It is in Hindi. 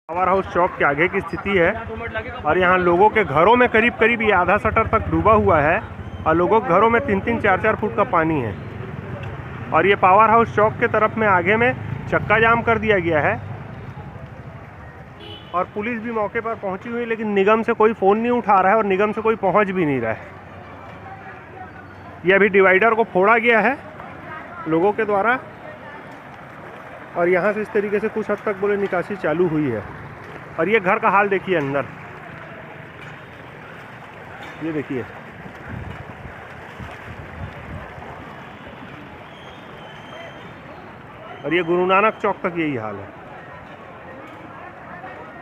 पावर हाउस चौक के आगे की स्थिति है और यहाँ लोगों के घरों में करीब करीब ये आधा शटर तक डूबा हुआ है और लोगों के घरों में 3-3, 4-4 फुट का पानी है। और ये पावर हाउस चौक के तरफ में आगे में चक्का जाम कर दिया गया है और पुलिस भी मौके पर पहुंची हुई, लेकिन निगम से कोई फ़ोन नहीं उठा रहा है और निगम से कोई पहुंच भी नहीं रहा है। ये अभी डिवाइडर को फोड़ा गया है लोगों के द्वारा और यहाँ से इस तरीके से कुछ हद तक बोले निकासी चालू हुई है। और ये घर का हाल देखिए अंदर, ये देखिए और ये गुरु नानक चौक तक यही हाल है।